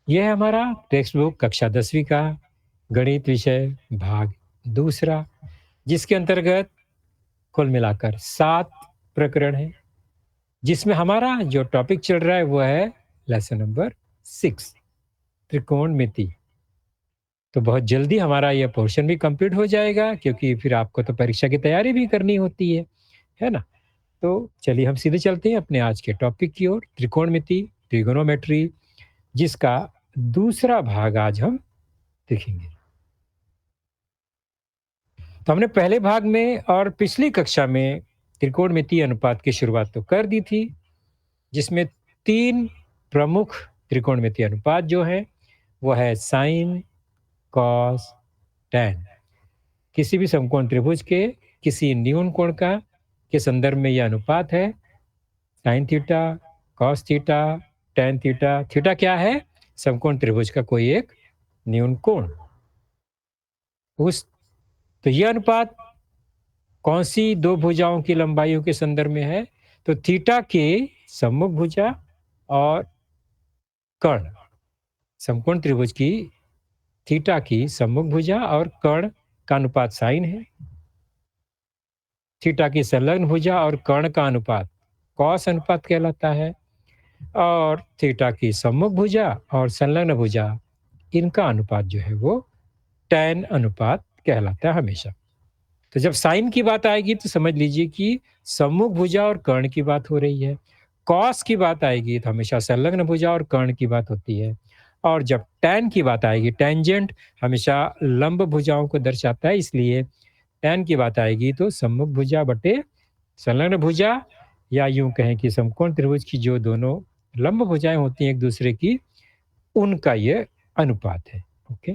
यह है हमारा टेक्स्ट बुक कक्षा 10वीं का गणित विषय भाग दूसरा, जिसके अंतर्गत कुल मिलाकर 7 प्रकरण हैं, जिसमें हमारा जो टॉपिक चल रहा है वो है लेसन नंबर 6 त्रिकोणमिति। तो बहुत जल्दी हमारा यह पोर्शन भी कंप्लीट हो जाएगा, क्योंकि फिर आपको तो परीक्षा की तैयारी भी करनी होती है ना? तो चलिए हम सीधे चलते हैं अपने आज के टॉपिक की ओर, त्रिकोणमिति, ट्रिगोनोमेट्री, जिसका दूसरा भाग आज हम देखेंगे। तो हमने पहले भाग में और पिछली कक्षा में त्रिकोणमितीय अनुपात की शुरुआत तो कर दी थी, जिसमें 3 प्रमुख त्रिकोणमितीय अनुपात जो हैं, वो है साइन, कॉस, टैन। किसी भी समकोण त्रिभुज के किसी न्यून कोण का के संदर्भ में यह अनुपात है sine theta, cos theta, tan theta. Theta क्या है? समकोण त्रिभुज का कोई एक न्यून कोण। उस तो यह अनुपात कौन सी दो भुजाओं की लंबाइयों के संदर्भ में है? तो थीटा के सम्मुख भुजा और कर्ण, समकोण त्रिभुज की थीटा की सम्मुख भुजा और कर्ण का अनुपात साइन है। थीटा की संलग्न भुजा और कर्ण का अनुपात कॉस अनुपात कहलाता है, और थीटा की सम्मुख भुजा और संलग्न भुजा, इनका अनुपात जो है वो टैन अनुपात कहलाता है हमेशा। तो जब साइन की बात आएगी तो समझ लीजिए कि सम्मुख भुजा और कर्ण की बात हो रही है। कॉस की बात आएगी तो हमेशा संलग्न भुजा और कर्ण की बात होती है। और जब टैन की बात आएगी, टेंजेंट हमेशा लंब भुजाओं को दर्शाता है, इसलिए टैन की बात आएगी तो सम्मुख भुजा बटे संलग्न भुजा, या यूं कहें कि समकोण त्रिभुज की जो दोनों लंब भुजाएं होती हैं एक दूसरे की, उनका ये अनुपात है। ओके,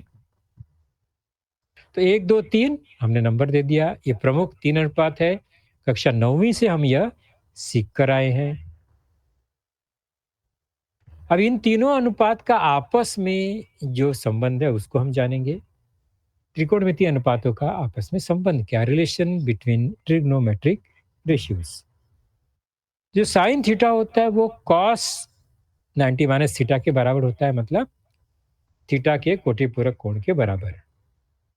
तो 1, 2, 3 हमने नंबर दे दिया। ये प्रमुख 3 अनुपात है। कक्षा 9वीं से हम यह सीख कर आए हैं। अब इन तीनों अनुपात का आपस में जो संबंध है उसको हम जानेंगे। त्रिकोणमितीय अनुपातों का आपस में संबंध क्या? Relation between trigonometric ratios. जो साइन थीटा होता है वो कॉस 90 माइनस थीटा के बराबर होता है, मतलब थीटा के कोटि पूरक कोण के बराबर है।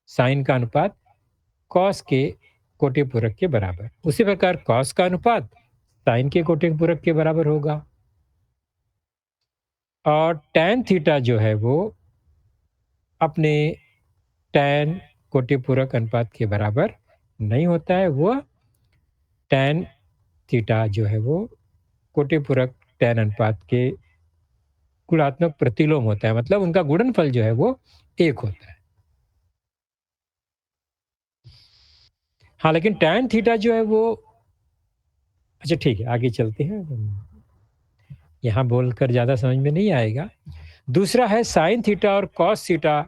साइन का अनुपात कॉस के कोटि पूरक के बराबर। उसी प्रकार कॉस का अनुपात साइन के कोटि पूरक के बराबर होगा। और टैन थीटा जो है वो अपने टैन कोटि पूरक अनुपात के बराबर नहीं होता है। वो टैन थीटा जो है वो कोटि पूरक टैन अनुपात के गुणात्मक प्रतिलोम होता है, मतलब उनका गुणनफल जो है वो 1 होता है। हाँ, लेकिन टैन थीटा जो है वो, अच्छा ठीक है, आगे चलते हैं। यहाँ बोलकर ज़्यादा समझ में नहीं आएगा। दूसरा है साइन थीटा और कॉस थीटा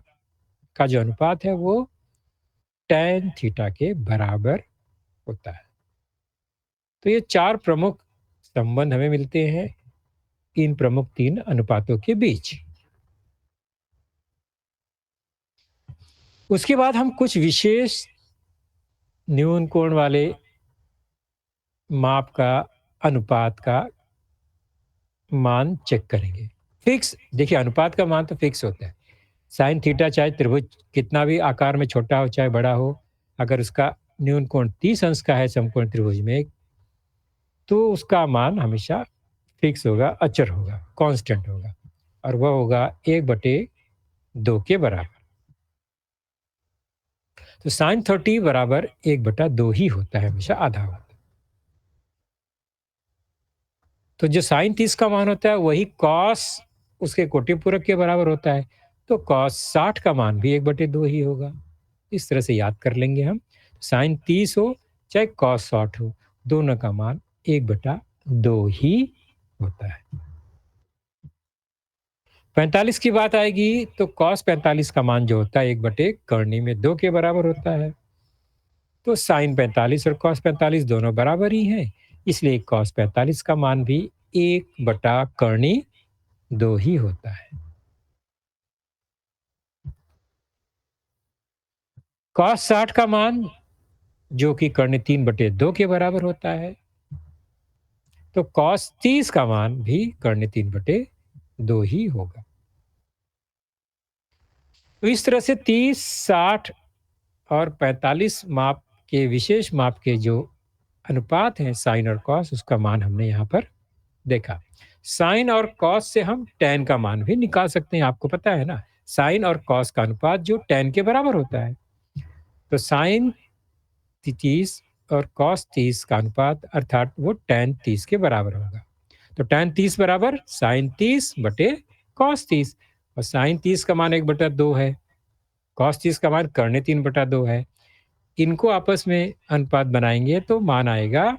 का जो अनुपात है वो टैन थीटा के बराबर होता है। तो ये 4 प्रमुख संबंध हमें मिलते हैं इन प्रमुख 3 अनुपातों के बीच। उसके बाद हम कुछ विशेष न्यून कोण वाले माप का अनुपात का मान चेक करेंगे। फिक्स, देखिए अनुपात का मान तो फिक्स होता है। साइन थीटा चाहे त्रिभुज कितना भी आकार में छोटा हो चाहे बड़ा हो, अगर उसका न्यून कोण 30 अंश का है समकोण त्रिभुज में, तो उसका मान हमेशा फिक्स होगा, अचर होगा, कांस्टेंट होगा, और वह होगा 1/2 के बराबर। तो साइन 30 बराबर 1/2 ही होता है, हमेशा आधा होता है। तो जो साइन 30 का मान होता है वही कॉस उसके कोटि पूरक के बराबर होता है, तो कॉस 60 का मान भी 1/2 ही होगा। इस तरह से याद कर लेंगे हम। साइन 30 हो चाहे कॉस 60 हो, दोनों का मान 1/2 ही होता है। 45 की बात आएगी तो कॉस 45 का मान जो होता है 1/कर्णी में 2 के बराबर होता है। तो साइन 45 और कॉस 45 दोनों बराबर ही हैं, इसलिए कॉस 45 का मान भी 1/कर्णी 2 ही होता है। कॉस 60 का मान जो कि कर्णी 3/2 के बराबर होता है, तो कॉस 30 का मान भी कर्णी 3/2 ही होगा। तो इस तरह से 30, 60 और 45 माप के विशेष माप के जो अनुपात हैं साइन और कॉस, उसका मान हमने यहाँ पर देखा। साइन और कॉस से हम टैन का मान भी निकाल सकते हैं, आपको पता है ना? साइन और कॉस का अनुपात जो टैन के बराबर होता है। तो साइन 30 और कॉस 30 का अनुपात अर्थात वो टैन 30 के बराबर होगा। तो टैन 30 बराबर साइन 30 बटे कॉस 30, और साइन 30 का मान 1/2 है, कॉस 30 का मान कर्णे 3/2 है। इनको आपस में अनुपात बनाएंगे तो मान आएगा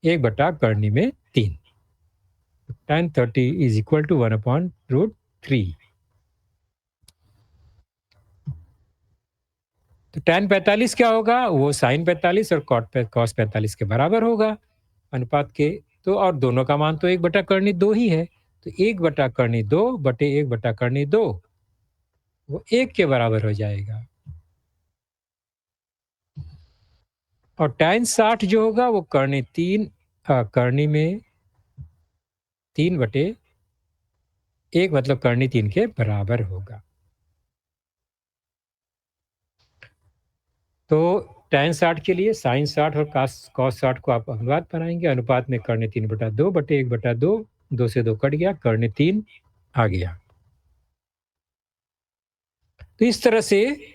1/कर्णी में 3। tan 30 is equal to 1/√3। तो tan 45 क्या होगा? वो sin 45 और cos 45 के बराबर होगा अनुपात के। तो और दोनों का मान तो 1/2 ही है। तो 1/2 बटे 1/2 वो 1 के बराबर हो जाएगा। और tan 60 जो होगा वो कर्णी में 3/1 मतलब कर्णी 3 के बराबर होगा। तो tan 60 के लिए sin 60 और cos 60 को आप अनुपात बनाएंगे। अनुपात में कर्णे 3/2 बटे 1/2, 2 से 2 कट गया, कर्णे 3 आ गया। तो इस तरह से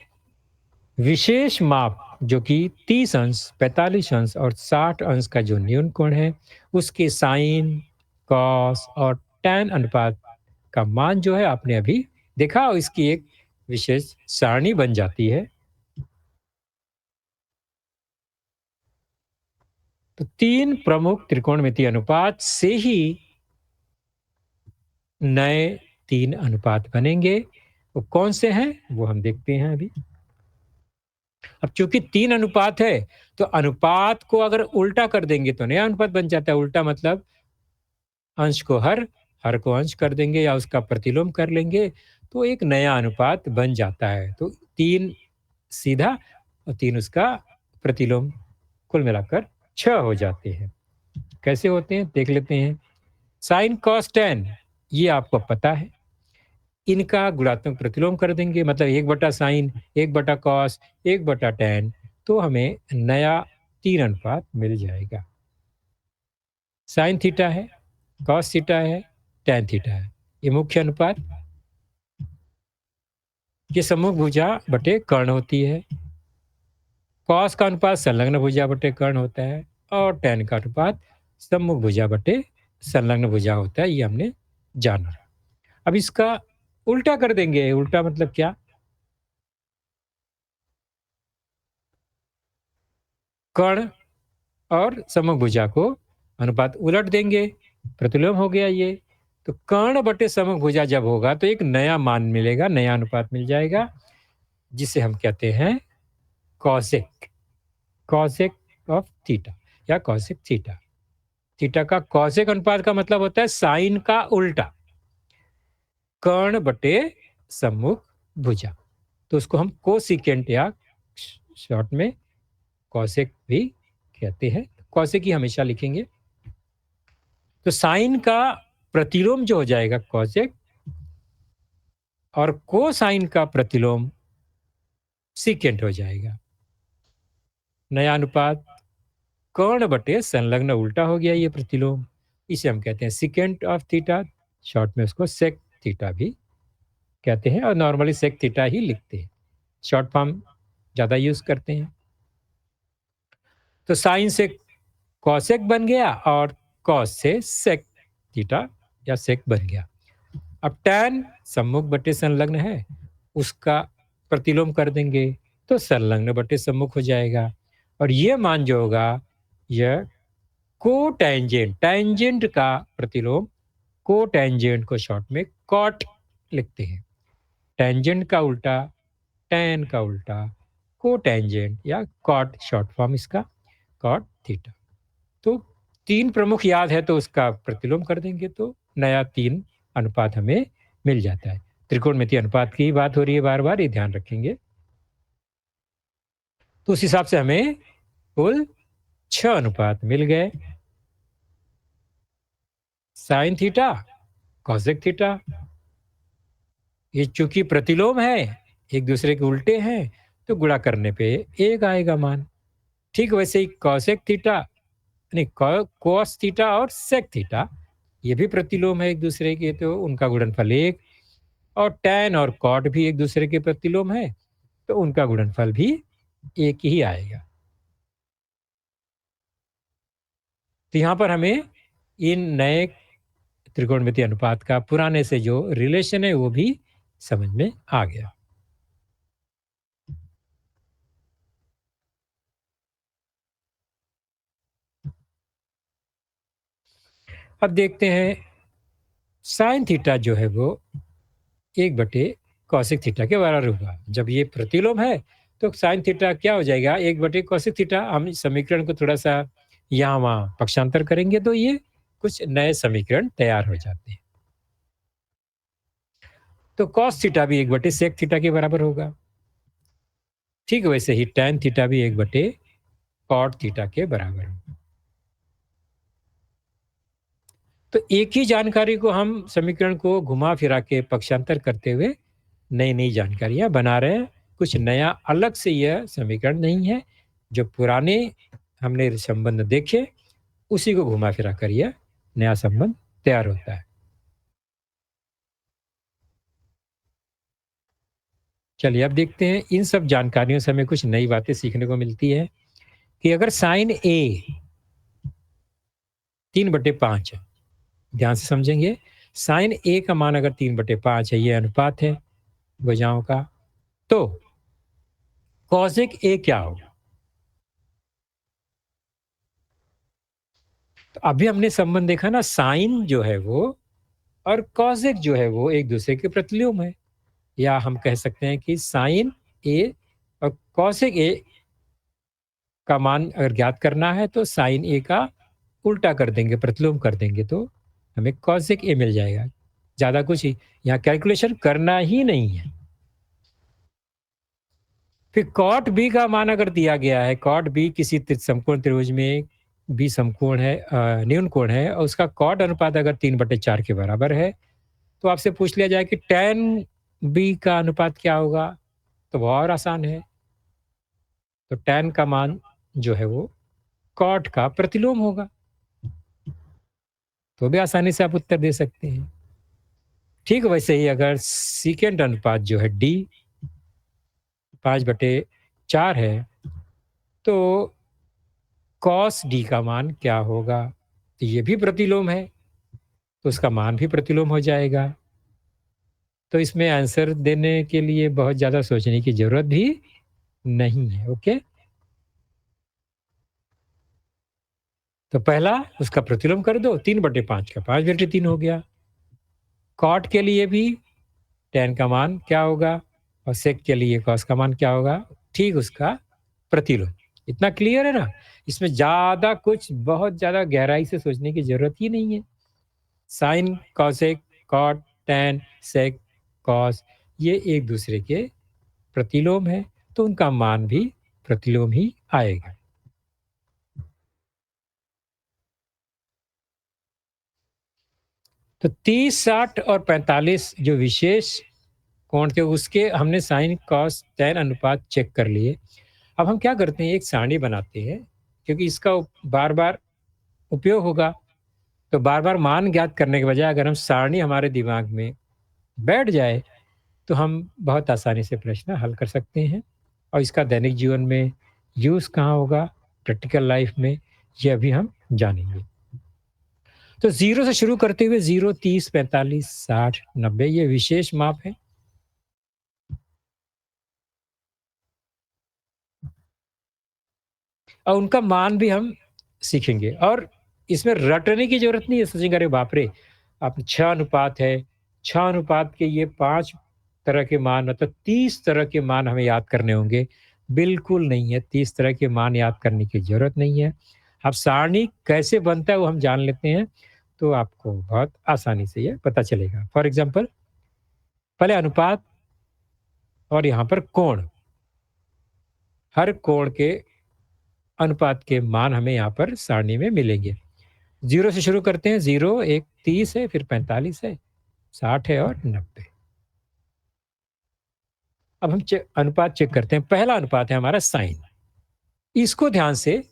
विशेष माप जो कि 30 अंश, 45 अंश और 60 अंश का जो न्यून कोण है, उसके साइन, कॉस और टैन अनुपात का मान जो है आपने अभी देखा, और इसकी एक विशेष सारणी बन जाती है। तो 3 प्रमुख त्रिकोणमितीय अनुपात से ही नए 3 अनुपात बनेंगे। वो कौन से हैं वो हम देखते हैं अभी। अब चूंकि 3 अनुपात है, तो अनुपात को अगर उल्टा कर देंगे तो नया अनुपात बन जाता है। उल्टा मतलब अंश को हर को अंश कर देंगे या उसका प्रतिलोम कर लेंगे, तो एक नया अनुपात बन जाता है। तो 3 सीधा और 3 उसका प्रतिलोम, कुल मिलाकर 6 हो जाते हैं। कैसे होते हैं देख लेते हैं। साइन कॉस टैन ये आपको पता है। इनका गुणात्मक प्रतिलोम कर देंगे, मतलब 1/sin, 1/cos, 1/tan, तो हमें नया 3 अनुपात मिल जाएगा। साइन थीटा है, कॉस थीटा है, टैन थीटा है। ये मुख्य अनुपात, ये सम्मुख भुजा बटे कर्ण होती है। कॉस का अनुपात संलग्न भुजा बटे कर्ण होता है, और टैन का अनुपात सम्मुख भुजा बटे संलग्न भुजा होता है। ये हमने जाना। अब इसका उल्टा कर देंगे। उल्टा मतलब क्या? कर्ण और सम्मुख भुजा को अनुपात उलट देंगे, प्रतिलोम हो गया ये। तो कर्ण बटे सम्मुख भुजा जब होगा तो एक नया मान मिलेगा, नया अनुपात मिल जाएगा, जिसे हम कहते हैं कॉसेक, कॉसेक ऑफ थीटा या कॉसेक थीटा। थीटा का कॉसेक अनुपात का मतलब होता है साइन का उल्टा, कर्ण बटे सम्मुख भुजा। तो उसको हम कोसिकेंट या शॉर्ट में कॉसेक भी कहते हैं। कॉसेक ही हमेशा लिखेंगे। तो साइन का प्रतिलोम जो हो जाएगा कॉसेक, और कोसाइन का प्रतिलोम सीकेंट हो जाएगा। नया अनुपात कर्ण बटे संलग्न उल्टा हो गया ये प्रतिलोम। इसे हम कहते हैं सीकेंट ऑफ थीटा, शॉर्ट में उसको सेक थीटा भी कहते हैं, और नॉर्मली सेक थीटा ही लिखते हैं, शॉर्ट फॉर्म ज़्यादा यूज करते हैं। तो साइन से कॉसेक बन गया और कॉस से सेक थीटा या सेक बन गया। अब टैन सम्मुख बटे संलग्न है, उसका प्रतिलोम कर देंगे तो संलग्न बटे सम्मुख हो जाएगा। और ये मान जो होगा यह को टेंजेंट, टेंजेंट का प्रतिलोम, को टेंजेंट को शॉर्ट में कॉट लिखते हैं। टेंजेंट का उल्टा, टैन का उल्टा, को टेंजेंट या कॉट, शॉर्ट फॉर्म इसका कॉट थीटा। तो 3 प्रमुख याद है तो उसका प्रतिलोम कर देंगे तो नया 3 अनुपात हमें मिल जाता है। त्रिकोणमितीय अनुपात की बात हो रही है बार बार, ये ध्यान रखेंगे। तो उस हिसाब से हमें कुल 6 अनुपात मिल गए। साइन थीटा, कॉसेक थीटा, ये चूंकि प्रतिलोम है एक दूसरे के उल्टे हैं, तो गुणा करने पे 1 आएगा मान। ठीक वैसे ही कॉसेक थीटा नहीं कॉस थीटा और सेक थीटा ये भी प्रतिलोम है एक दूसरे के, तो उनका गुणनफल 1। और टैन और कॉट भी एक दूसरे के प्रतिलोम है, तो उनका गुणनफल भी 1 ही आएगा। तो यहाँ पर हमें इन नए त्रिकोणमितीय अनुपात का पुराने से जो रिलेशन है वो भी समझ में आ गया। अब देखते हैं साइन थीटा जो है वो 1 बटे कॉसिक थीटा के बराबर होगा। जब ये प्रतिलोम है तो साइन थीटा क्या हो जाएगा, 1 बटे कॉसिक थीटा। हम इस समीकरण को थोड़ा सा यहाँ वहाँ पक्षांतर करेंगे तो ये कुछ नए समीकरण तैयार हो जाते हैं। तो कॉस थीटा भी 1 बटे सेक थीटा के बराबर होगा। ठीक वैसे ही टैन थीटा भी 1 बटे कॉट थीटा के बराबर होगा। तो एक ही जानकारी को हम समीकरण को घुमा फिरा के पक्षांतर करते हुए नई नई जानकारियां बना रहे हैं। कुछ नया अलग से यह समीकरण नहीं है। जो पुराने हमने संबंध देखे उसी को घुमा फिरा कर यह नया संबंध तैयार होता है। चलिए अब देखते हैं इन सब जानकारियों से हमें कुछ नई बातें सीखने को मिलती है कि अगर साइन ए 3/5 है, ध्यान से समझेंगे। साइन ए का मान अगर 3/5 है, ये अनुपात है भुजाओं का, तो कॉसेक ए क्या होगा। तो अभी हमने संबंध देखा ना, साइन जो है वो और कॉसेक जो है वो एक दूसरे के प्रतिलोम है। या हम कह सकते हैं कि साइन ए और कॉसेक ए का मान अगर ज्ञात करना है तो साइन ए का उल्टा कर देंगे, प्रतिलोम कर देंगे, तो हमें कॉसेक ए मिल जाएगा। ज़्यादा कुछ ही यहाँ कैलकुलेशन करना ही नहीं है। फिर कॉट बी का मान अगर दिया गया है, कॉट बी किसी समकोण त्रिभुज में बी समकोण है, न्यून कोण है, और उसका कॉट अनुपात अगर 3/4 के बराबर है, तो आपसे पूछ लिया जाए कि टैन बी का अनुपात क्या होगा। तो वो और आसान है। तो टैन का मान जो है वो कॉट का प्रतिलोम होगा। तो भी आसानी से आप उत्तर दे सकते हैं। ठीक वैसे ही अगर सीकेंट अनुपात जो है डी 5/4 है, तो कॉस डी का मान क्या होगा। तो ये भी प्रतिलोम है, तो उसका मान भी प्रतिलोम हो जाएगा। तो इसमें आंसर देने के लिए बहुत ज़्यादा सोचने की ज़रूरत भी नहीं है। ओके, तो पहला उसका प्रतिलोम कर दो, 3/5 का 5/3 हो गया। कॉट के लिए भी टैन का मान क्या होगा और सेक के लिए कॉस का मान क्या होगा, ठीक उसका प्रतिलोम। इतना क्लियर है ना। इसमें ज़्यादा कुछ बहुत ज़्यादा गहराई से सोचने की ज़रूरत ही नहीं है। साइन कॉसेक कॉट टैन सेक कॉस ये एक दूसरे के प्रतिलोम है, तो उनका मान भी प्रतिलोम ही आएगा। तो 30 60 और 45 जो विशेष कोण थे उसके हमने साइन कॉस टैन अनुपात चेक कर लिए। अब हम क्या करते हैं, एक सारणी बनाते हैं, क्योंकि इसका बार बार उपयोग होगा। तो बार बार मान ज्ञात करने के बजाय अगर हम सारणी हमारे दिमाग में बैठ जाए तो हम बहुत आसानी से प्रश्न हल कर सकते हैं। और इसका दैनिक जीवन में यूज़ कहाँ होगा, प्रैक्टिकल लाइफ में, ये अभी हम जानेंगे। तो 0 से शुरू करते हुए 0 30 45 60 90 ये विशेष माप है। और उनका मान भी हम सीखेंगे। और इसमें रटने की ज़रूरत नहीं है। सोचेंगे अरे बाप रे! आप 6 अनुपात है, 6 अनुपात के ये 5 तरह के मान, मतलब 30 तरह के मान हमें याद करने होंगे। बिल्कुल नहीं है, 30 तरह के मान याद करने की ज़रूरत नहीं है। अब सारणी कैसे बनता है वो हम जान लेते हैं, तो आपको बहुत आसानी से ये पता चलेगा। फॉर एग्ज़ाम्पल पहले अनुपात और यहाँ पर कोण। हर कोण के अनुपात के मान हमें यहाँ पर सारणी में मिलेंगे। 0 से शुरू करते हैं। 0 एक 30 है, फिर 45 है, 60 है और 90। अब हम अनुपात चेक करते हैं। पहला अनुपात है हमारा साइन। इसको ध्यान से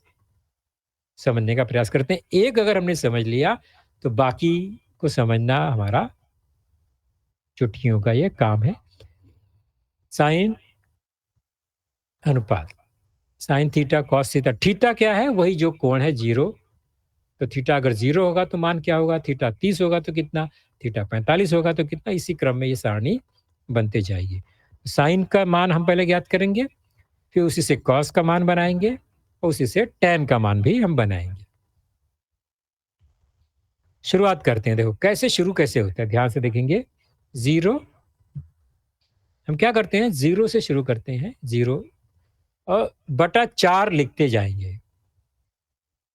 समझने का प्रयास करते हैं। एक अगर हमने समझ लिया तो बाकी को समझना हमारा चुटकियों का ये काम है। साइन अनुपात, sine theta cos theta. Theta क्या है? वही जो कोण है जीरो। तो थीटा अगर जीरो होगा तो मान क्या होगा? थीटा 30 होगा तो कितना? थीटा 45 होगा तो कितना? इसी क्रम में ये सारणी बनते जाएगी। साइन का मान हम पहले ज्ञात करेंगे, फिर उसी से कॉस का मान बनाएंगे और उसी से टैन का मान भी हम बनाएंगे। शुरुआत करते हैं। देखो कैसे शुरू कैसे होता है, ध्यान से देखेंगे। जीरो, हम क्या करते हैं? जीरो से शुरू करते हैं। जीरो और बटा 4 लिखते जाएंगे।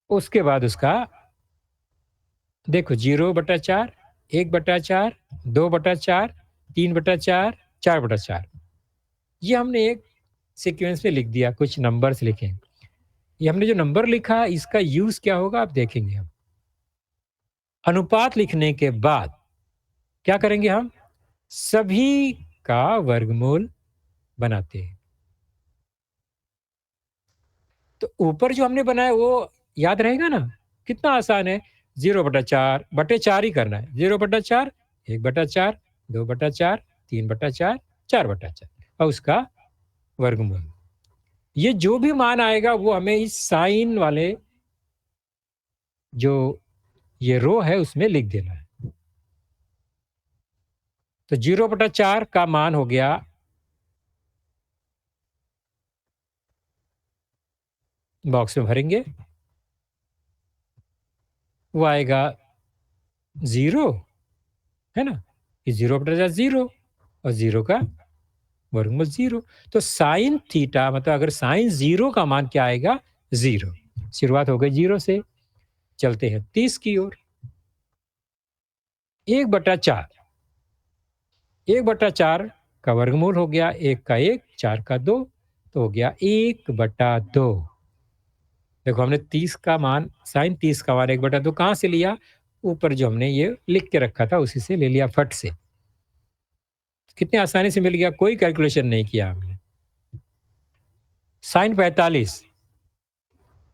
उसके बाद उसका देखो 0/4, 1/4, 2/4, 3/4, 4/4। ये हमने एक सीक्वेंस में लिख दिया, कुछ नंबर्स लिखे। ये हमने जो नंबर लिखा इसका यूज क्या होगा आप देखेंगे। हम अनुपात लिखने के बाद क्या करेंगे? हम सभी का वर्गमूल बनाते हैं। तो ऊपर जो हमने बनाया वो याद रहेगा ना? कितना आसान है। 0/4 बटे 4 ही करना है। 0/4, 1/4, 2/4, 3/4, 4/4 और उसका वर्गमूल। ये जो भी मान आएगा वो हमें इस साइन वाले जो ये रो है उसमें लिख देना है। तो 0/4 का मान हो गया, बॉक्स में भरेंगे, वो आएगा 0, है ना? ये 0/4 0 और 0 का वर्गमूल 0। तो साइन थीटा मतलब अगर साइन 0 का मान क्या आएगा? 0। शुरुआत हो गई 0 से, चलते हैं 30 की ओर। 1/4, 1/4 का वर्गमूल हो गया 1 का 1, 4 का 2, तो हो गया 1/2। देखो हमने 30 का मान, साइन 30 का मान 1/2 कहाँ से लिया? ऊपर जो हमने ये लिख के रखा था उसी से ले लिया फट से। कितने आसानी से मिल गया, कोई कैलकुलेशन नहीं किया हमने। साइन 45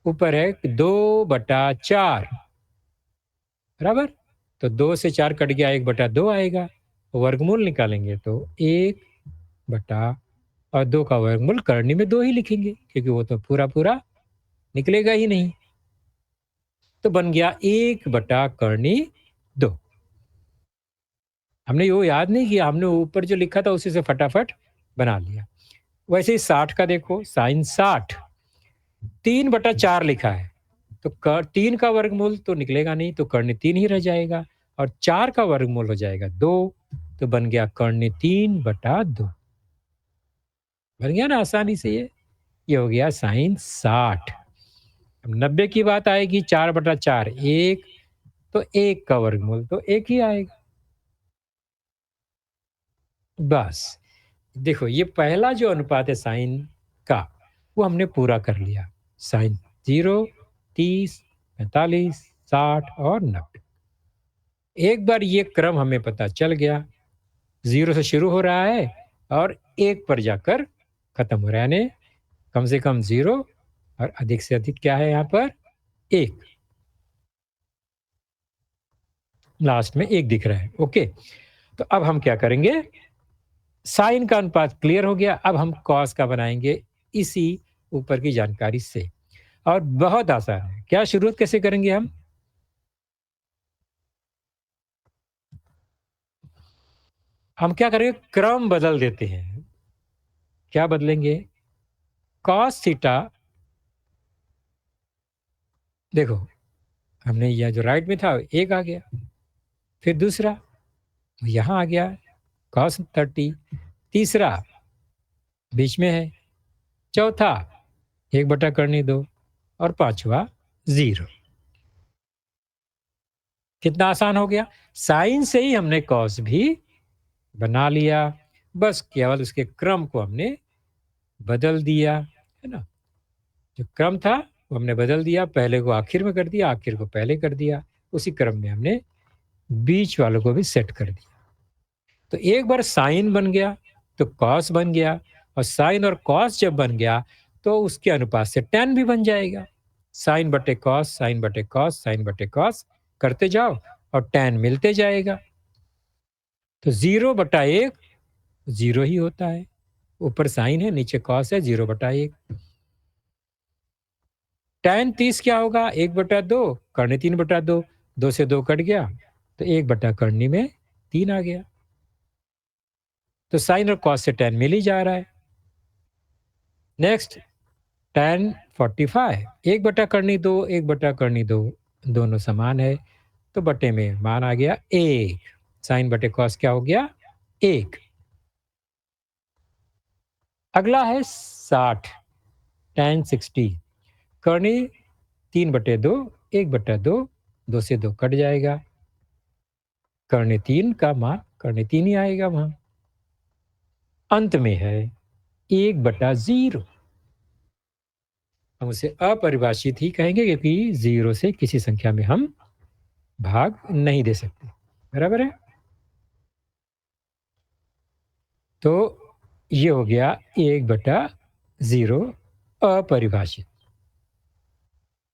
ऊपर है 2/4, बराबर? तो 2 से 4 कट गया, 1/2 आएगा। वर्गमूल निकालेंगे तो 1 बटा और 2 का वर्गमूल करनी में 2 ही लिखेंगे क्योंकि वो तो पूरा पूरा निकलेगा ही नहीं। तो बन गया 1/2। हमने वो याद नहीं किया, हमने ऊपर जो लिखा था उसी से फटाफट बना लिया। वैसे ही 60 का देखो, साइन 60 3/4 लिखा है तो 3 का वर्गमूल तो निकलेगा नहीं, तो कर्ण 3 ही रह जाएगा और 4 का वर्गमूल हो जाएगा 2, तो बन गया कर्ण 3/2। बन गया ना आसानी से। ये हो गया साइन 60। अब 90 की बात आएगी, 4/4 1, तो 1 का वर्गमूल तो 1 ही आएगा। बस देखो ये पहला जो अनुपात है साइन का वो हमने पूरा कर लिया। साइन 0, 30, 45, 60 और 90। एक बार ये क्रम हमें पता चल गया, 0 से शुरू हो रहा है और 1 पर जाकर खत्म हो रहा है, यानी कम से कम 0 और अधिक से अधिक क्या है यहाँ पर? 1। लास्ट में 1 दिख रहा है। ओके, तो अब हम क्या करेंगे? साइन का अनुपात क्लियर हो गया, अब हम कॉस का बनाएंगे इसी ऊपर की जानकारी से। और बहुत आसान है। क्या शुरुआत कैसे करेंगे हम क्या करेंगे? क्रम बदल देते हैं। क्या बदलेंगे? कॉस थीटा, देखो हमने यह जो राइट में था एक आ गया, फिर दूसरा यहां आ गया कॉस 30, तीसरा बीच में है, चौथा 1/2 और पांचवा 0। कितना आसान हो गया। साइन से ही हमने कॉस भी बना लिया, बस केवल उसके क्रम को हमने बदल दिया, है ना? जो क्रम था वो हमने बदल दिया, पहले को आखिर में कर दिया, आखिर को पहले कर दिया। उसी क्रम में हमने बीच वालों को भी सेट कर दिया। तो एक बार साइन बन गया तो कॉस बन गया, और साइन और कॉस जब बन गया तो उसके अनुपात से tan भी बन जाएगा। साइन बटे कॉस, साइन बटे कॉस, साइन बटे कॉस करते जाओ और tan मिलते जाएगा। तो 0/1 0 ही होता है। ऊपर साइन है, नीचे कॉस है, 0/1। tan 30 क्या होगा? 1/2 कर्णी 3/2, 2 से 2 कट गया तो 1/कर्णी में 3 आ गया। तो साइन और कॉस से tan मिल ही जा रहा है। नेक्स्ट tan 45, 1/कर्णी 2, 1/कर्णी 2 दोनों समान है तो बटे में मान आ गया 1। साइन बटे कॉस क्या हो गया? 1। अगला है 60, tan 60, कर्णी 3/2, 1/2, 2 से 2 कट जाएगा। कर्णी 3 का मान कर्णी 3 ही आएगा वहां। अंत में है 1/0। हम उसे अपरिभाषित ही कहेंगे क्योंकि 0 से किसी संख्या में हम भाग नहीं दे सकते। बराबर है? तो ये हो गया 1/0 अपरिभाषित।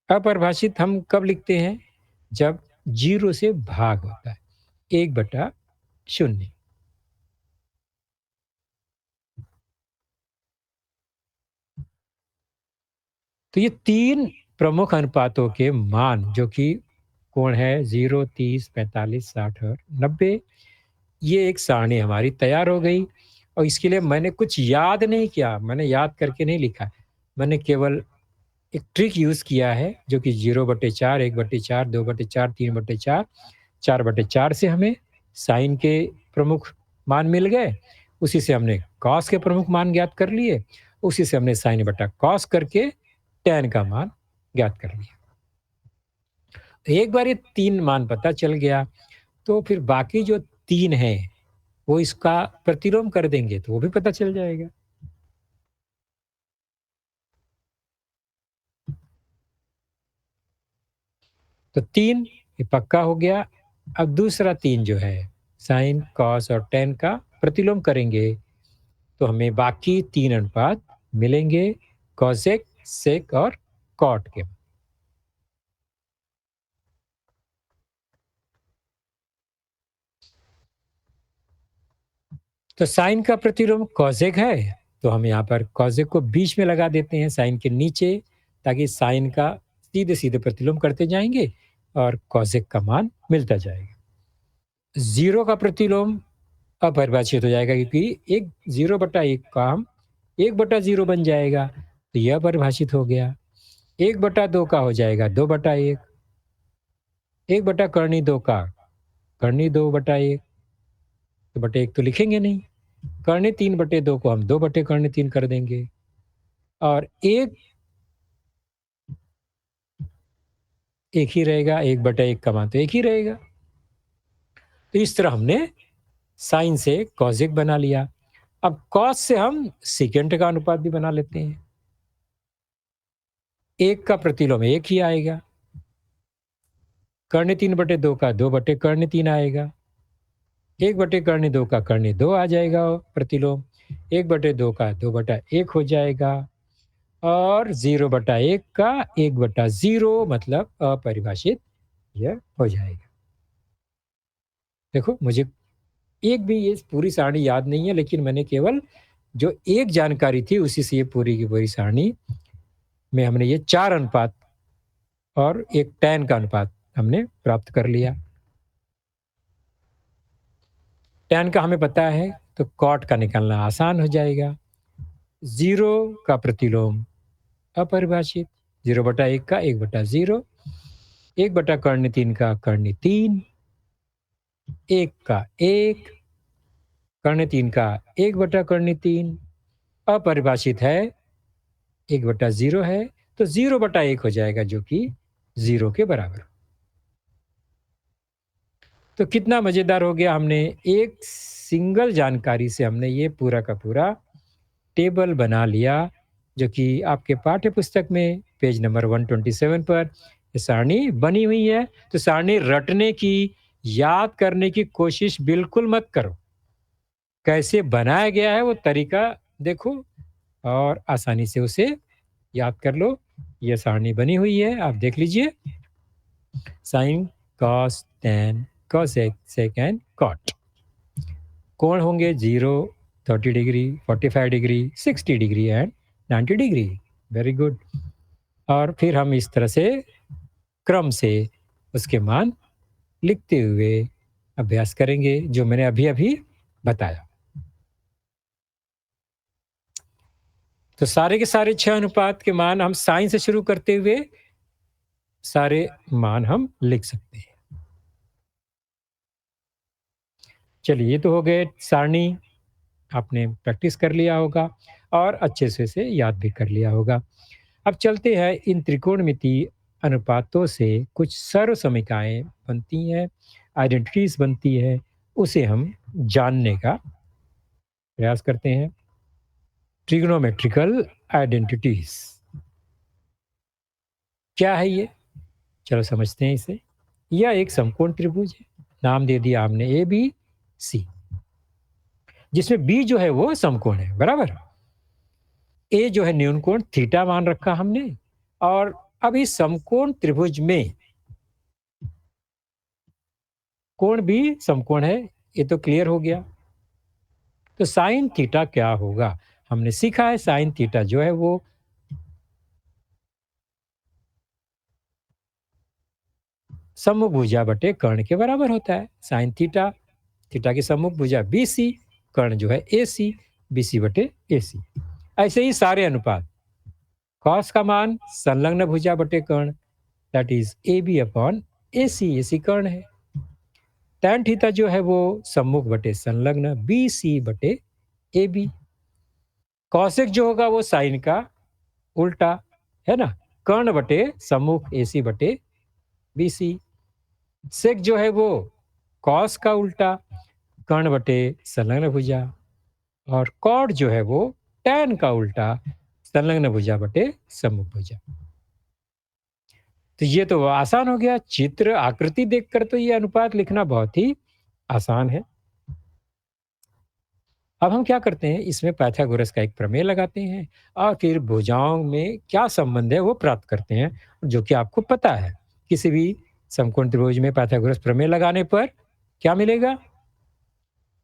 अपरिभाषित हम कब लिखते हैं? जब 0 से भाग होता है। 1/0। तो ये 3 प्रमुख अनुपातों के मान जो कि कोण है 0, 30, 45, 60 और 90, ये एक सारणी हमारी तैयार हो गई और इसके लिए मैंने कुछ याद नहीं किया, मैंने याद करके नहीं लिखा। मैंने केवल एक ट्रिक यूज़ किया है जो कि 0/4, 1/4, 2/4, 3/4, 4/4 से हमें साइन के प्रमुख मान मिल गए। उसी से हमने कॉस के प्रमुख मान ज्ञात कर लिए। उसी से हमने साइन बटा कॉस करके tan का मान ज्ञात कर लिया। एक बार ये 3 मान पता चल गया तो फिर बाकी जो 3 हैं वो इसका प्रतिलोम कर देंगे तो वो भी पता चल जाएगा। तो 3 ये पक्का हो गया। अब दूसरा 3 जो है साइन, कॉस और tan का प्रतिलोम करेंगे तो हमें बाकी 3 अनुपात मिलेंगे कॉसेक, सेक और कॉट के। तो साइन का प्रतिलोम कॉसेक है तो हम यहाँ पर कॉसेक को बीच में लगा देते हैं साइन के नीचे ताकि साइन का सीधे सीधे प्रतिलोम करते जाएंगे और कॉसेक का मान मिलता जाएगा। 0 का प्रतिलोम अपरिभाषित हो जाएगा क्योंकि एक 0/1 का हम 1/0 बन जाएगा तो यह परिभाषित हो गया। 1/2 का हो जाएगा 2/1, 1/कर्णी 2 का कर्णी 2/1, तो बटे 1 तो लिखेंगे नहीं। कर्णी 3/2 को हम 2/कर्णी 3 कर देंगे और एक ही रहेगा, 1/1 का मान तो एक ही रहेगा। तो इस तरह हमने साइन से कॉसेक बना लिया। अब कॉस से हम सेकेंड का अनुपात भी बना लेते हैं। 1 का प्रतिलोम 1 ही आएगा। कर्णी 3/2 का 2/कर्णी 3 आएगा। 1/कर्णी 2 का कर्णी 2 आ जाएगा प्रतिलोम। 1/2 का 2/1 हो जाएगा और 0/1 का 1/0 मतलब अपरिभाषित यह हो जाएगा। देखो मुझे एक भी ये पूरी सारणी याद नहीं है लेकिन मैंने केवल जो एक जानकारी थी उसी से ये पूरी की पूरी सारणी में हमने ये 4 अनुपात और एक tan का अनुपात हमने प्राप्त कर लिया। tan का हमें पता है तो cot का निकालना आसान हो जाएगा। 0 का प्रतिलोम अपरिभाषित, 0/1 का 1/0, 1/कर्णी 3 का कर्णी 3, 1 का 1, कर्णी 3 का 1/कर्णी 3, अपरिभाषित है 1/0 है तो 0/1 हो जाएगा जो कि 0 के बराबर। तो कितना मजेदार हो गया, हमने एक सिंगल जानकारी से हमने ये पूरा का पूरा टेबल बना लिया जो कि आपके पाठ्य पुस्तक में पेज नंबर 127 पर ये सारणी बनी हुई है। तो सारणी रटने की, याद करने की कोशिश बिल्कुल मत करो। कैसे बनाया गया है वो तरीका देखो और आसानी से उसे याद कर लो। ये सारणी बनी हुई है, आप देख लीजिए। Sine, cos, tan, cosec, sec and cot. कोण होंगे 0, 30 degree, 45 degree, 60 degree and 90 degree. Very good. और फिर हम इस तरह से क्रम से उसके मान लिखते हुए अभ्यास करेंगे, जो मैंने अभी-अभी बताया। तो सारे के सारे 6 अनुपात के मान हम साइन से शुरू करते हुए सारे मान हम लिख सकते हैं। चलिए, ये तो हो गए सारणी, आपने प्रैक्टिस कर लिया होगा और अच्छे से इसे याद भी कर लिया होगा। अब चलते हैं, इन त्रिकोणमितीय अनुपातों से कुछ सर्वसमीकाएँ बनती हैं, आइडेंटिटीज़ बनती है, उसे हम जानने का प्रयास करते हैं। ट्रिग्नोमेट्रिकल आइडेंटिटीज़ क्या है ये? चलो समझते हैं इसे। यह एक समकोण त्रिभुज है, नाम दे दिया हमने ए बी सी, जिसमें बी जो है वो समकोण है, बराबर। ए जो है न्यून कोण थीटा मान रखा हमने, और अब इस समकोण त्रिभुज में कोण भी समकोण है, ये तो क्लियर हो गया। तो साइन थीटा क्या होगा? हमने सीखा है साइन थीटा जो है वो सम्मुख भुजा बटे कर्ण के बराबर होता है। साइन थीटा, थीटा की सम्मुख भुजा BC, कर्ण जो है AC, BC बटे AC। ऐसे ही सारे अनुपात, कॉस का मान संलग्न भुजा बटे कर्ण, that is AB upon AC, AC कर्ण है। टैन थीटा जो है वो सम्मुख बटे संलग्न BC बटे AB। कॉसेक जो होगा वो साइन का उल्टा, है ना, कर्ण बटे सम्मुख AC बटे BC। सेक जो है वो कॉस का उल्टा, कर्ण बटे संलग्न भुजा। और कॉड जो है वो टैन का उल्टा, संलग्न भुजा बटे सम्मुख भुजा। तो ये तो आसान हो गया, चित्र आकृति देखकर तो ये अनुपात लिखना बहुत ही आसान है। अब हम क्या करते हैं, इसमें पाइथागोरस का एक प्रमेय लगाते हैं और फिर भुजाओं में क्या संबंध है वो प्राप्त करते हैं, जो कि आपको पता है। किसी भी समकोण त्रिभुज में पाइथागोरस प्रमेय लगाने पर क्या मिलेगा?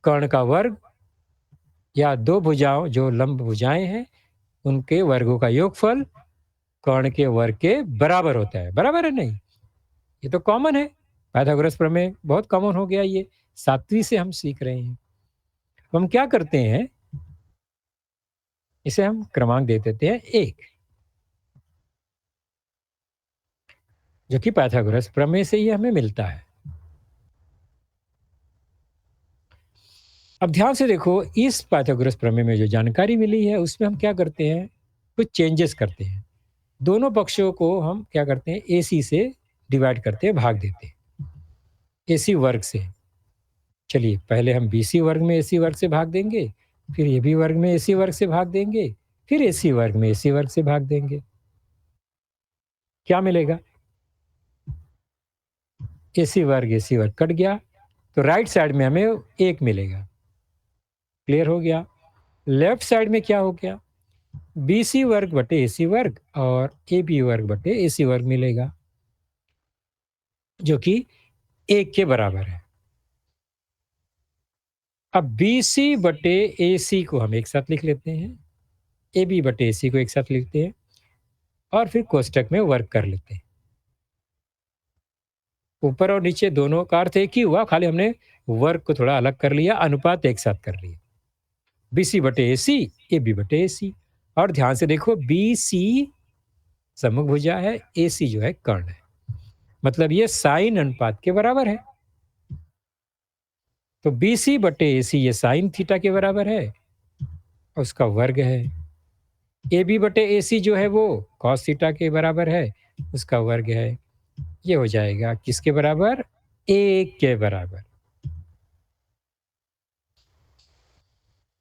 कर्ण का वर्ग या दो भुजाओं जो लंब भुजाएं हैं उनके वर्गों का योगफल कर्ण के वर्ग के बराबर होता है, बराबर है नहीं? ये तो कॉमन है, पाइथागोरस प्रमेय बहुत कॉमन हो गया, ये 7वीं से हम सीख रहे हैं। तो हम क्या करते हैं, इसे हम क्रमांक दे देते हैं 1, जो कि पाइथागोरस प्रमेय से ही हमें मिलता है। अब ध्यान से देखो, इस पाइथागोरस प्रमेय में जो जानकारी मिली है उसमें हम क्या करते हैं, कुछ चेंजेस करते हैं। दोनों पक्षों को हम क्या करते हैं, AC से डिवाइड करते हैं, भाग देते हैं AC वर्ग से। चलिए, पहले हम BC वर्ग में AC वर्ग से भाग देंगे, फिर AB वर्ग में AC वर्ग से भाग देंगे, फिर AC वर्ग में AC वर्ग से भाग देंगे। क्या मिलेगा? AC वर्ग कट गया, तो राइट साइड में हमें 1 मिलेगा। क्लियर हो गया? लेफ्ट साइड में क्या हो गया? BC वर्ग बटे AC वर्ग और AB वर्ग बटे AC वर्ग मिलेगा, जो कि 1 के बराबर है। अब BC बटे AC को हम एक साथ लिख लेते हैं, AB बटे AC को एक साथ लिखते हैं और फिर कोष्ठक में वर्ग कर लेते हैं। ऊपर और नीचे दोनों का अर्थ एक ही हुआ, खाली हमने वर्ग को थोड़ा अलग कर लिया, अनुपात एक साथ कर लिया। BC बटे AC, AB बटे AC। और ध्यान से देखो, BC सम्मुख भुजा है, AC जो है कर्ण है, मतलब ये साइन अनुपात के बराबर है। तो BC बटे AC ये साइन थीटा के बराबर है, उसका वर्ग है। AB बटे AC जो है वो कॉस थीटा के बराबर है, उसका वर्ग है। ये हो जाएगा किसके बराबर? 1 के बराबर।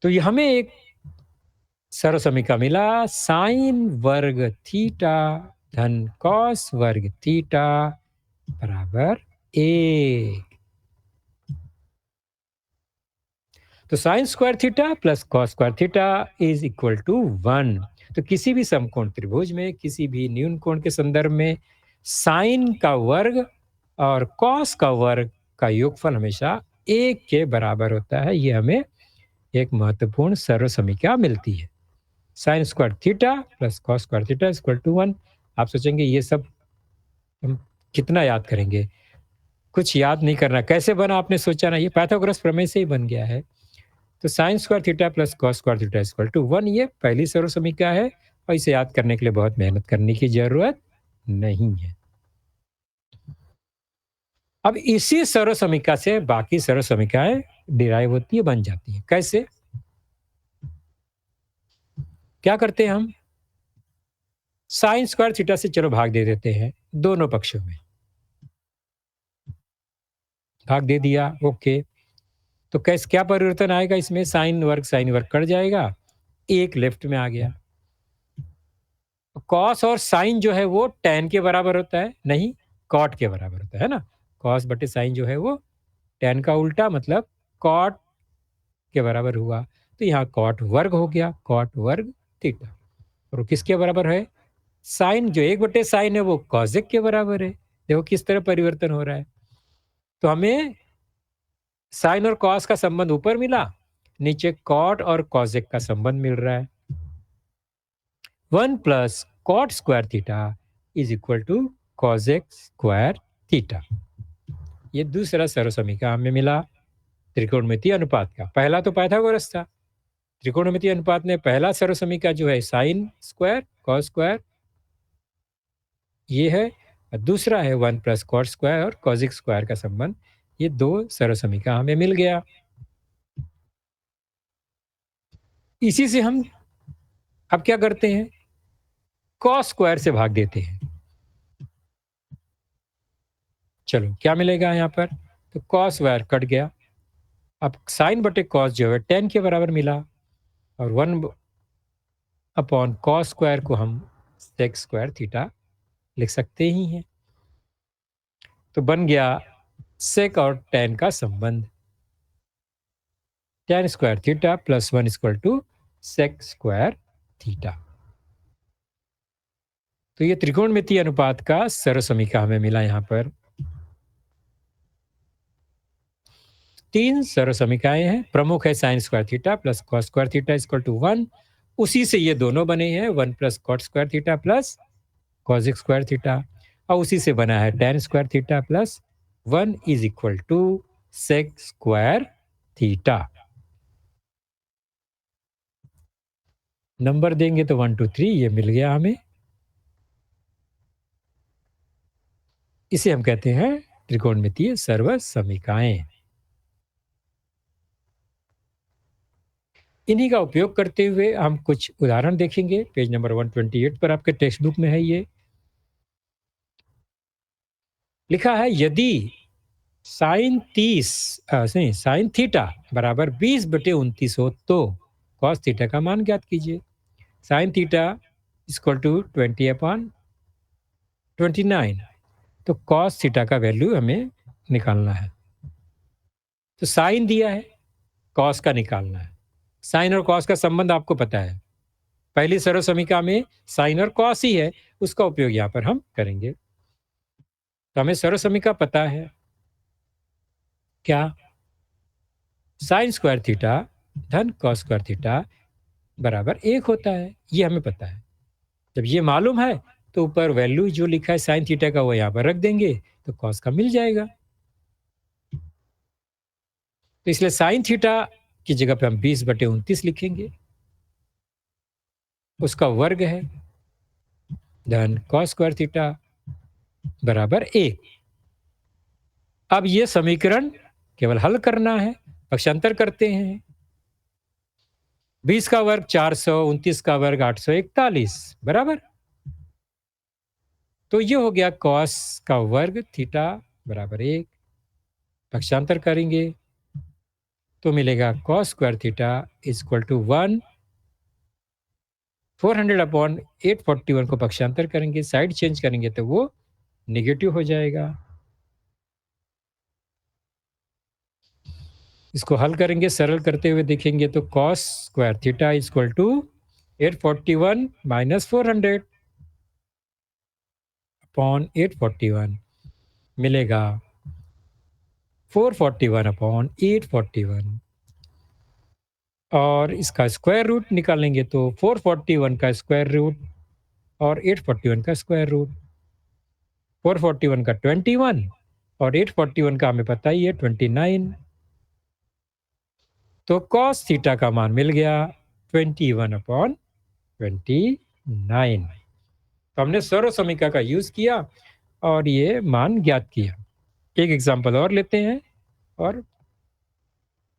तो ये हमें एक सर्वसमीका मिला, साइन वर्ग थीटा धन कॉस वर्ग थीटा बराबर 1। तो sine square theta plus cos square theta is equal to 1। तो किसी भी समकोण त्रिभुज में किसी भी न्यून कोण के संदर्भ में साइन का वर्ग और कॉस का वर्ग का योगफल हमेशा 1 के बराबर होता है। ये हमें एक महत्वपूर्ण सरल समीकरण मिलती है। Sine square theta plus cos square theta equal to 1। आप सोचेंगे ये सब हम कितना याद करेंगे? कुछ याद नहीं करना। कैसे बना आपने सोचा ना? ये पाइथागोरस प्रमेय से ही बन गया है। तो sine square theta plus cos square theta equal to 1 ये पहली सरल समीकरण है और इसे याद करने के लिए बहुत मेहनत करने की जरूरत नहीं है। अब इसी सरल समीकरण से बाकी सरल समीकरणें डिराइव होती है, बन जाती है। कैसे? क्या करते हैं हम? साइन स्क्वायर थीटा से चलो भाग दे देते हैं दोनों पक्षों में। भाग दे दिया, ओके। तो कैसे क्या परिवर्तन आएगा इसमें? साइन वर्ग कट जाएगा, एक लेफ्ट में आ गया। कॉस और साइन जो है वो टैन के बराबर होता है, नहीं कॉट के बराबर होता है ना। कॉस बटे साइन जो है वो टैन का उल्टा मतलब कॉट के बराबर हुआ। तो यहाँ कॉट वर्ग हो गया, कॉट वर्ग थीटा। और वो किसके बराबर है? साइन जो एक बटे साइन है वो कॉसेक के बराबर है। देखो किस तरह परिवर्तन हो रहा है। तो हमें साइन और कॉस का संबंध ऊपर मिला, नीचे कॉट और कॉसेक का संबंध मिल रहा है। 1 plus cot square theta is equal to cosec square theta. ये दूसरा सरल समीकरण हमें मिला त्रिकोणमितीय अनुपात का। पहला तो पाइथागोरस था। त्रिकोणमितीय अनुपात में पहला सरल समीकरण जो है साइन स्क्वायर कॉस स्क्वायर ये है, और दूसरा है 1 प्लस कॉट स्क्वायर और कॉसिक स्क्वायर का संबंध। ये दो सरल समीकरण हमें मिल गया। इसी से हम अब क्या करते हैं? कॉस स्क्वायर से भाग देते हैं। चलो क्या मिलेगा यहाँ पर? तो कॉस स्क्वायर कट गया। अब साइन बटे कॉस जो है 10 के बराबर मिला, और 1 अपॉन कॉस स्क्वायर को हम सेक स्क्वायर थीटा लिख सकते ही हैं। तो बन गया सेक और टेन का संबंध, tan square theta plus 1 equal to sec square theta. तो ये त्रिकोणमितीय अनुपात का सरल समीकरण हमें मिला। यहां पर 3 सरल समीकरण हैं। प्रमुख है sine square theta plus cos square theta equal to 1। उसी से ये दोनों बने हैं, 1 plus cot square theta plus cosec square theta. और उसी से बना है tan square theta plus 1 is equal to sec square theta. Number देंगे तो 1 2 3 ये मिल गया हमें। इसे हम कहते हैं त्रिकोणमितीय सर्व समीकरण। इन्हीं का उपयोग करते हुए हम कुछ उदाहरण देखेंगे। पेज नंबर 128 पर आपके टेक्स्ट बुक में है। ये लिखा है यदि साइन 30 नहीं साइन थीटा बराबर 20 बटे 29 हो तो कॉस थीटा का मान ज्ञात कीजिए। Sine theta equal to 20 upon 29, तो कॉस थीटा का वैल्यू हमें निकालना है। तो साइन दिया है, कॉस का निकालना है। साइन और कॉस का संबंध आपको पता है, पहली सरल समीकरण में साइन और कॉस ही है, उसका उपयोग यहां पर हम करेंगे। तो हमें सरल समीकरण पता है क्या? साइन स्क्वायर थीटा धन कॉस स्क्वायर थीटा बराबर 1 होता है, ये हमें पता है। जब ये मालूम है तो ऊपर वैल्यू जो लिखा है साइन थीटा का वो यहां पर रख देंगे, तो कॉस का मिल जाएगा। तो इसलिए साइन थीटा की जगह पे हम 20 बटे 29 लिखेंगे, उसका वर्ग है, धन कॉस स्क्वायर थीटा बराबर 1। अब ये समीकरण केवल हल करना है, पक्षांतर करते हैं। 20 का वर्ग 400, 29 का वर्ग 841 बराबर। तो ये हो गया कॉस का वर्ग थीटा बराबर 1। पक्षांतर करेंगे तो मिलेगा cos square theta equal to 1। 400 upon 841 को पक्षांतर करेंगे, साइड चेंज करेंगे तो वो नेगेटिव हो जाएगा। इसको हल करेंगे, सरल करते हुए देखेंगे तो cos square theta equal to 841 minus 400 upon 841 मिलेगा 441 अपॉन 841 और इसका स्क्वायर रूट निकालेंगे तो 441 का स्क्वायर रूट और 841 का स्क्वायर रूट। 441 का 21 और 841 का हमें पता ही है 29। तो कॉस थीटा का मान मिल गया 21 अपॉन 29। तो हमने सर्व समीकरण का यूज किया और ये मान ज्ञात किया। एक एग्जांपल और लेते हैं और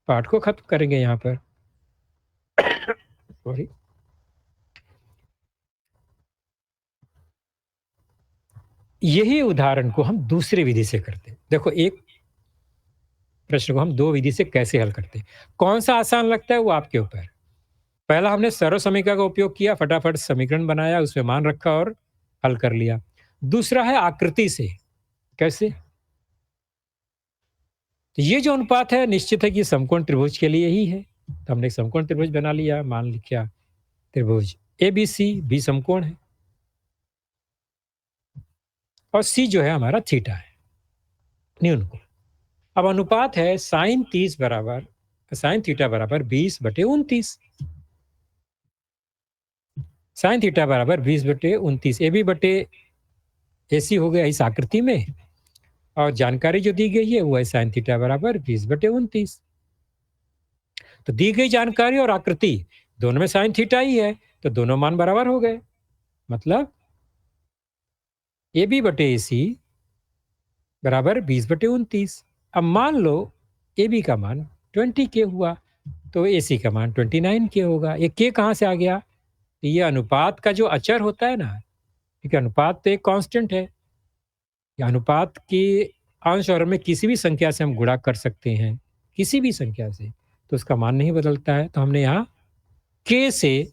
पाठ को खत्म करेंगे यहाँ पर। सॉरी। यही उदाहरण को हम दूसरी विधि से करते हैं। देखो, एक प्रश्न को हम दो विधि से कैसे हल करते हैं। कौन सा आसान लगता है वो आपके ऊपर है। पहला हमने सर्व समीकरण का उपयोग किया, फटाफट समीकरण बनाया, उसमें मान रखा और हल कर लिया। दूसरा है आकृति से। कैसे? तो ये जो अनुपात है निश्चित है कि समकोण त्रिभुज के लिए ही है। तो हमने एक समकोण त्रिभुज बना लिया, मान लिया त्रिभुज एबीसी, बी समकोण है और सी जो है हमारा थीटा है, न्यूनकोण। अब अनुपात है साइन थीटा बराबर 20/29। साइन थीटा बराबर 20/29 ए बी बटे ए सी हो गया इस आकृति में, और जानकारी जो दी गई है वो है साइन थीटा बराबर 20/29। तो दी गई जानकारी और आकृति दोनों में साइन थीटा ही है, तो दोनों मान बराबर हो गए। मतलब ए बी बटे ए सी बराबर 20/29। अब मान लो ए बी का मान 20 के हुआ तो ए सी का मान 29 के होगा। ये के कहाँ से आ गया? ये अनुपात का जो अचर होता है ना, ठीक है, अनुपात तो एक कांस्टेंट है। या अनुपात के अंश और में किसी भी संख्या से हम गुणा कर सकते हैं, किसी भी संख्या से, तो उसका मान नहीं बदलता है। तो हमने यहाँ के से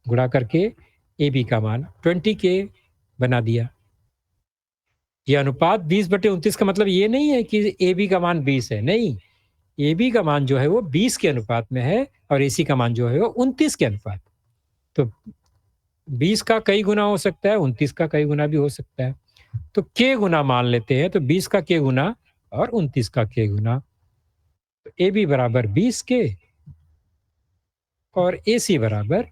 गुणा करके ए बी का मान 20 के बना दिया। ये अनुपात 20/29 का मतलब ये नहीं है कि ए बी का मान 20 है, नहीं। ए बी का मान जो है वो 20 के अनुपात में है और ए सी का मान जो है वो 29 के अनुपात। तो 20 का कई गुना हो सकता है, 29 का कई गुना भी हो सकता है। तो के गुना मान लेते हैं, तो 20 का के गुना और 29 का के गुना। तो ए बी बराबर 20 के और ए सी बराबर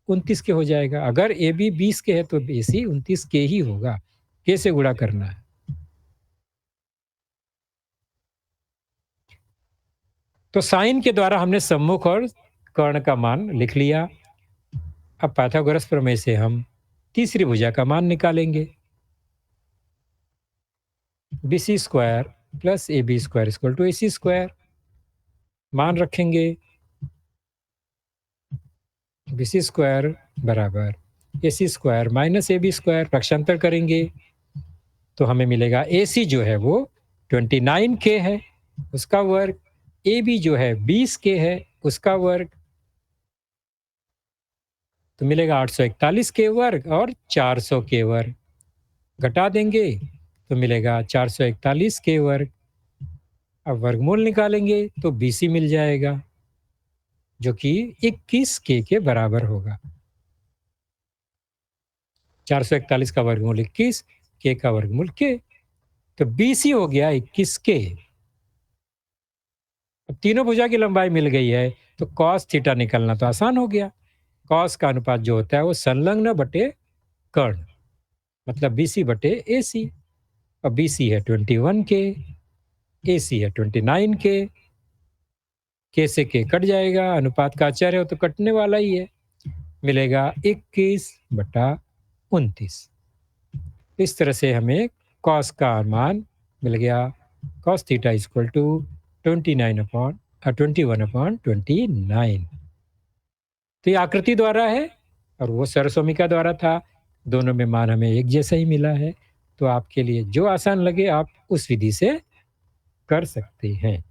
29 के हो जाएगा। अगर ए बी 20 के है तो ए सी 29 के ही होगा। के से गुणा करना है। तो साइन के द्वारा हमने सम्मुख और कर्ण का मान लिख लिया। अब पाइथागोरस प्रमेय से हम तीसरी भुजा का मान निकालेंगे। B C square plus A B square equal to A C square. मान रखेंगे बी सी स्क्वायर बराबर A C square minus A B square. पक्षांतर करेंगे तो हमें मिलेगा ए सी जो है वो 29 के है, उसका वर्ग, ए बी जो है 20 के है, उसका वर्ग, तो मिलेगा 841 के वर्ग और 400 के वर्ग। घटा देंगे तो मिलेगा 441 के वर्ग। अब वर्गमूल निकालेंगे तो बीसी मिल जाएगा जो कि 21 के बराबर होगा। 441 का वर्गमूल 21, के का वर्गमूल के, तो बीसी हो गया 21 के। अब तीनों भुजा की लंबाई मिल गई है तो कॉस थीटा निकलना तो आसान हो गया। कॉस का अनुपात जो होता है वो संलग्न बटे कर्ण, मतलब बीसी बटे एसी। अब बीसी है 21 के, एसी है 29 के से के कट जाएगा, अनुपात का अचर है वो तो कटने वाला ही है, मिलेगा 21/29। इस तरह से हमें कॉस का मान मिल गया। Cos theta equal to 21/29। तो ये आकृति द्वारा है और वो सरसोमिका द्वारा था। दोनों में मान हमें एक जैसा ही मिला है। तो आपके लिए जो आसान लगे आप उस विधि से कर सकते हैं।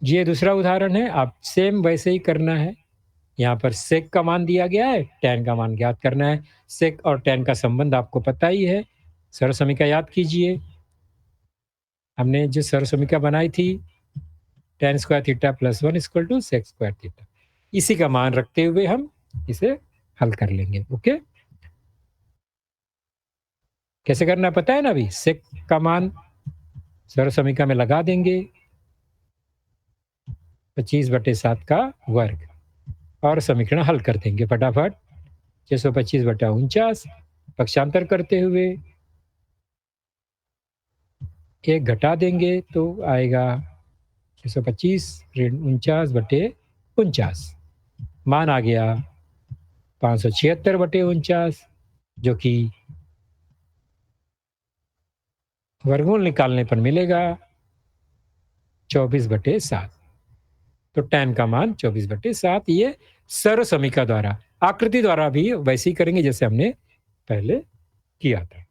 ये दूसरा उदाहरण है, आप सेम वैसे ही करना है। यहाँ पर सेक का मान दिया गया है, टैन का मान ज्ञात करना है। सेक और टैन का संबंध आपको पता ही है। सर्वसमीका याद कीजिए, हमने जो सर्वसमीका बनाई थी tan square theta plus 1 equal to sec square theta, इसी का मान रखते हुए हम इसे हल कर लेंगे। ओके, कैसे करना पता है ना अभी? सेक का मान सर्वसमीका में लगा देंगे 25/7 का वर्ग और समीकरण हल कर देंगे फटाफट। 625/49 पक्षांतर करते हुए 1 घटा देंगे तो आएगा 625 ऋण 49/49, मान आ गया 576/49, जो कि वर्गमूल निकालने पर मिलेगा 24/7। तो tan का मान 24/7, ये सर्वसमीका द्वारा, आकृति द्वारा भी वैसे ही करेंगे जैसे हमने पहले किया था।